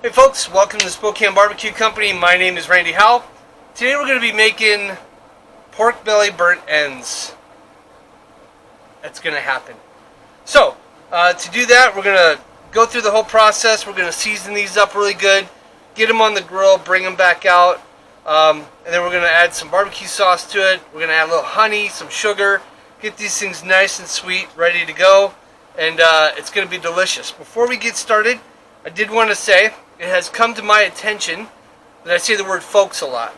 Hey folks, welcome to the Spokane BBQ Company. My name is Randy Howell. Today we're going to be making pork belly burnt ends. That's going to happen. So, to do that, we're going to go through the whole process. We're going to season these up really good, get them on the grill, bring them back out, and then we're going to add some barbecue sauce to it. We're going to add a little honey, some sugar, get these things nice and sweet, ready to go, and it's going to be delicious. Before we get started, I did want to say, it has come to my attention that I say the word folks a lot.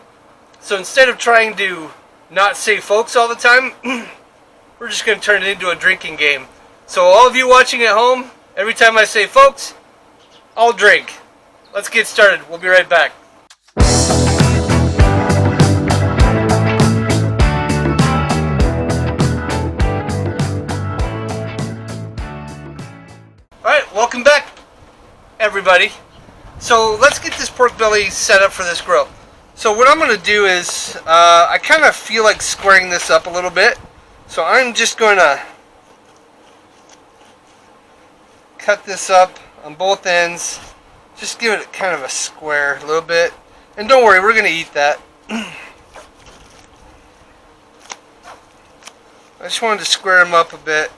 So instead of trying to not say folks all the time, we're just going to turn it into a drinking game. So all of you watching at home, every time I say folks, I'll drink. Let's get started. We'll be right back. Alright, welcome back, everybody. So let's get this pork belly set up for this grill. So what I'm going to do is, I kind of feel like squaring this up a little bit. So I'm just going to cut this up on both ends. Just give it kind of a square a little bit. And don't worry, we're going to eat that. I just wanted to square them up a bit.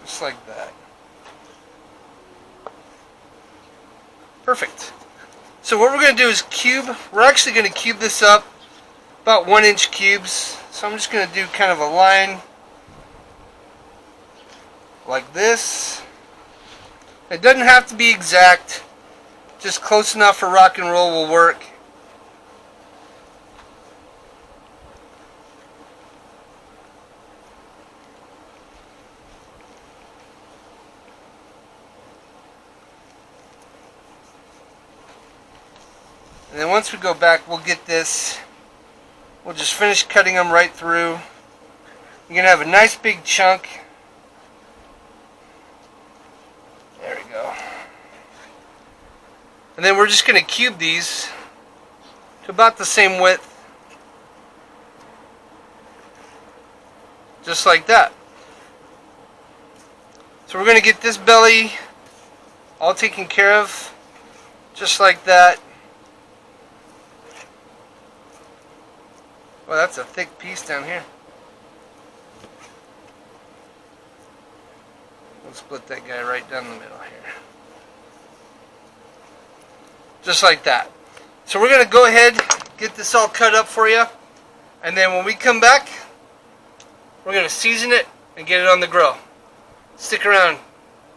Just like that. Perfect. So what we're going to do is cube. We're actually going to cube this up about 1-inch cubes. So I'm just going to do kind of a line like this. It doesn't have to be exact. Just close enough for rock and roll will work. And then once we go back, we'll get this, we'll just finish cutting them right through. You're going to have a nice big chunk. There we go. And then we're just going to cube these to about the same width. Just like that. So we're going to get this belly all taken care of, just like that. Well, that's a thick piece down here. We'll split that guy right down the middle here. Just like that. So we're going to go ahead, get this all cut up for you. And then when we come back, we're going to season it and get it on the grill. Stick around,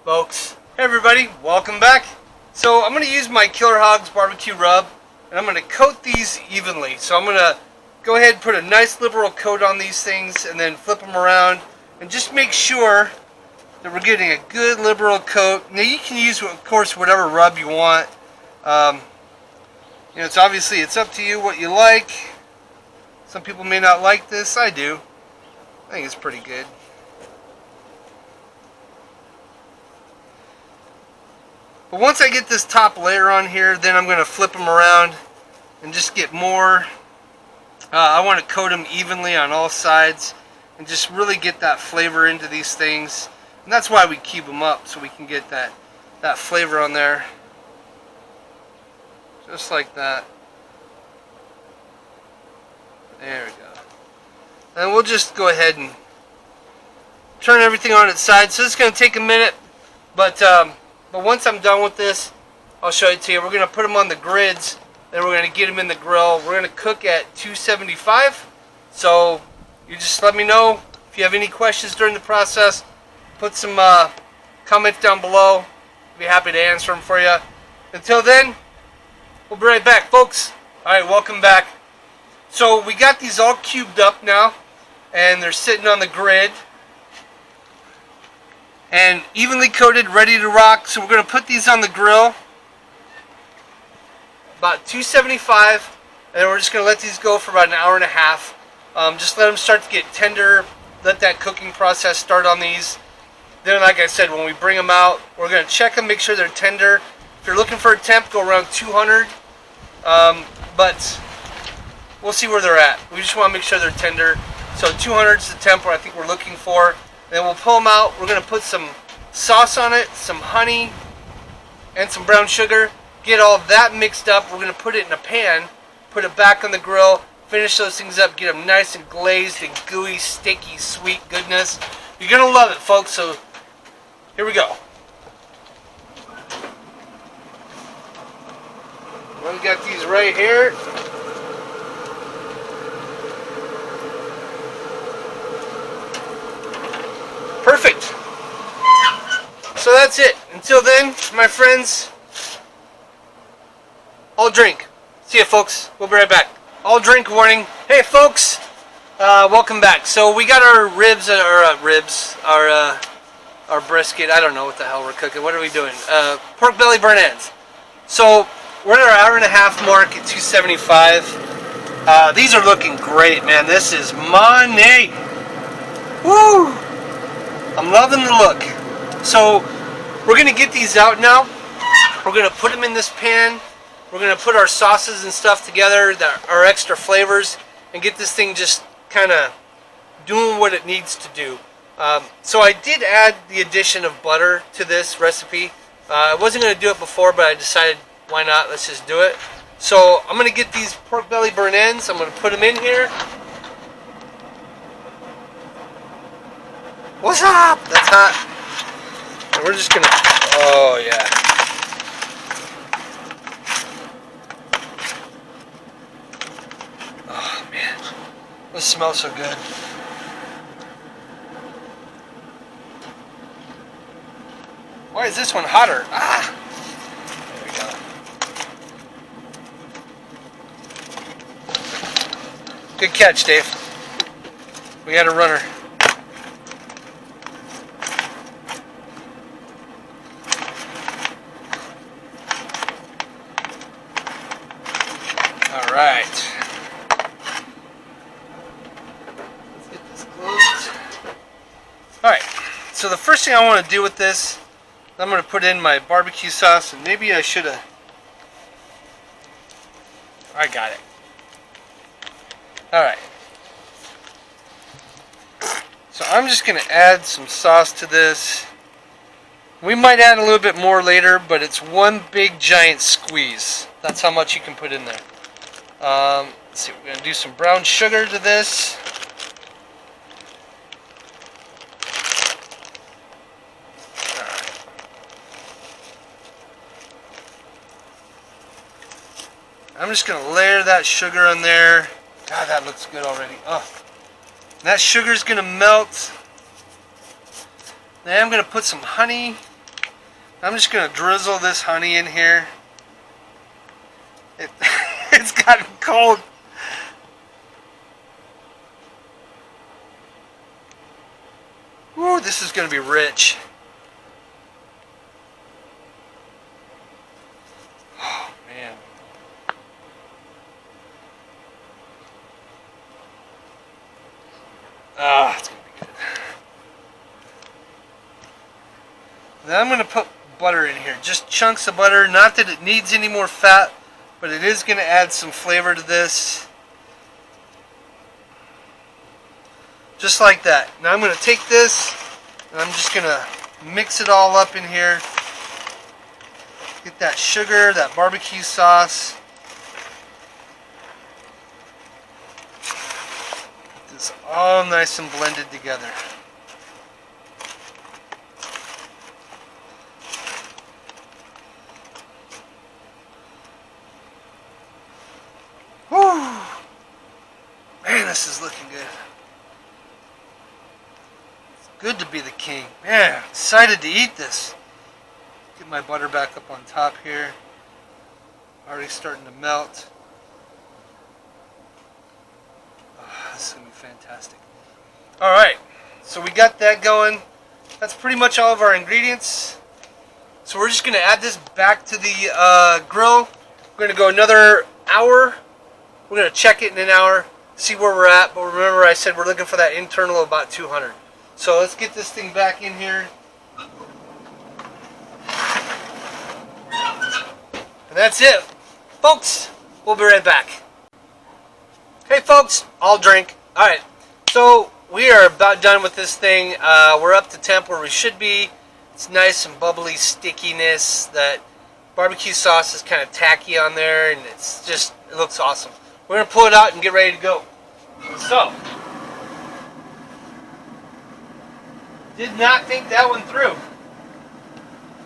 folks. Hey everybody, welcome back. So I'm going to use my Killer Hogs barbecue rub, and I'm going to coat these evenly. So I'm going to go ahead and put a nice liberal coat on these things and then flip them around and just make sure that we're getting a good liberal coat. Now you can use, of course, whatever rub you want. You know, it's obviously, it's up to you what you like. Some people may not like this. I do. I think it's pretty good. But once I get this top layer on here, then I'm going to flip them around and just get more. I want to coat them evenly on all sides and just really get that flavor into these things. And that's why we cube them up, so we can get that flavor on there. Just like that. There we go. And we'll just go ahead and turn everything on its side. So this is going to take a minute, but once I'm done with this, I'll show it to you. We're going to put them on the grids. Then we're going to get them in the grill. We're going to cook at 275. So you just let me know if you have any questions during the process. Put some comments down below. I'll be happy to answer them for you. Until then, we'll be right back, folks. Alright, welcome back. So we got these all cubed up now, and they're sitting on the grid and evenly coated, ready to rock. So we're going to put these on the grill about 275, and then we're just going to let these go for about an hour and a half. Just let them start to get tender, let that cooking process start on these. Then, like I said, when we bring them out, we're going to check them, make sure they're tender. If you're looking for a temp, go around 200, but we'll see where they're at. We just want to make sure they're tender. So 200 is the temp I think we're looking for. Then we'll pull them out. We're going to put some sauce on it, some honey, and some brown sugar. Get all that mixed up. We're going to put it in a pan, put it back on the grill, finish those things up, get them nice and glazed and gooey, sticky, sweet goodness. You're going to love it, folks. So here we go. We got these right here. Perfect. So that's it. Until then, my friends, all drink. See ya, folks. We'll be right back. All drink warning. Hey, folks. Welcome back. So we got our ribs, our brisket. I don't know what the hell we're cooking. What are we doing? Pork belly burnt ends. So we're at our hour and a half mark at 275. These are looking great, man. This is money. Woo! I'm loving the look. So we're gonna get these out now. We're gonna put them in this pan. We're gonna put our sauces and stuff together, our extra flavors, and get this thing just kind of doing what it needs to do. So I did add the addition of butter to this recipe. I wasn't gonna do it before, but I decided, why not? Let's just do it. So I'm gonna get these pork belly burnt ends. I'm gonna put them in here. What's up? That's hot. And we're just gonna, oh yeah. Oh man, this smells so good. Why is this one hotter? Ah! There we go. Good catch, Dave. We had a runner. Alright. Let's get this closed. Alright, so the first thing I want to do with this, I'm going to put in my barbecue sauce, and maybe I should have... I got it. Alright. So I'm just going to add some sauce to this. We might add a little bit more later, but it's one big giant squeeze. That's how much you can put in there. Let's see, we're going to do some brown sugar to this. I'm just going to layer that sugar on there. God, that looks good already. Oh, that sugar's going to melt. Then I'm going to put some honey. I'm just going to drizzle this honey in here. It's gotten cold. Woo, this is going to be rich. Oh, man. Ah, it's going to be good. Then I'm going to put butter in here. Just chunks of butter. Not that it needs any more fat, but it is going to add some flavor to this. Just like that. Now I'm going to take this and I'm just going to mix it all up in here. Get that sugar, that barbecue sauce. Get this all nice and blended together. Whew. Man, this is looking good. It's good to be the king. Man, I'm excited to eat this. Get my butter back up on top here. Already starting to melt. Oh, this is going to be fantastic. Alright, so we got that going. That's pretty much all of our ingredients. So we're just going to add this back to the grill. We're going to go another hour. We're going to check it in an hour, see where we're at. But remember, I said we're looking for that internal of about 200. So let's get this thing back in here. And that's it. Folks, we'll be right back. Hey folks, I'll drink. Alright, so we are about done with this thing. We're up to temp where we should be. It's nice and bubbly stickiness. That barbecue sauce is kind of tacky on there, and it's just, it looks awesome. We're going to pull it out and get ready to go. So, did not think that one through.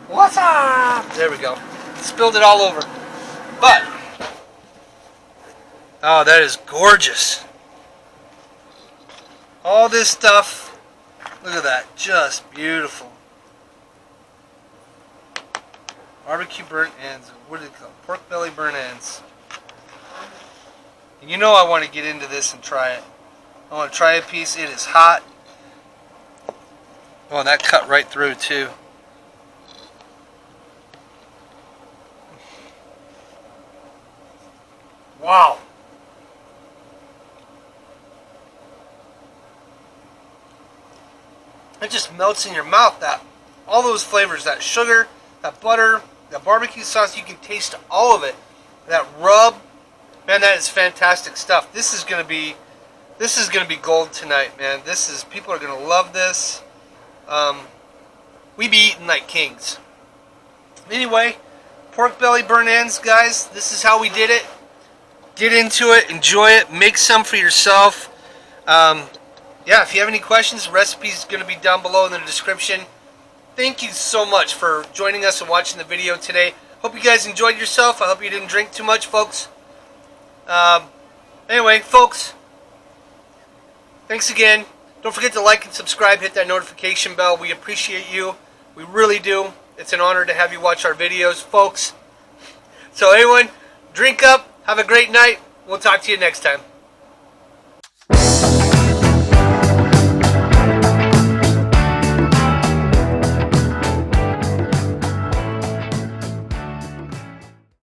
What's up? There we go. Spilled it all over. But, oh, that is gorgeous. All this stuff, look at that, just beautiful. Barbecue burnt ends. What do they call it? Pork belly burnt ends. And you know I want to get into this and try it. I want to try a piece. It is hot. Oh, and that cut right through too. Wow. It just melts in your mouth. That, all those flavors, that sugar, that butter, that barbecue sauce, you can taste all of it. That rub, man, that is fantastic stuff. This is gonna be gold tonight, man. People are gonna love this. We be eating like kings. Anyway, pork belly burnt ends, guys. This is how we did it. Get into it, enjoy it, make some for yourself. Yeah, if you have any questions, the recipe is going to be down below in the description. Thank you so much for joining us and watching the video today. Hope you guys enjoyed yourself. I hope you didn't drink too much, folks. Anyway, folks, thanks again. Don't forget to like and subscribe. Hit that notification bell. We appreciate you. We really do. It's an honor to have you watch our videos, folks. So, everyone, drink up. Have a great night. We'll talk to you next time.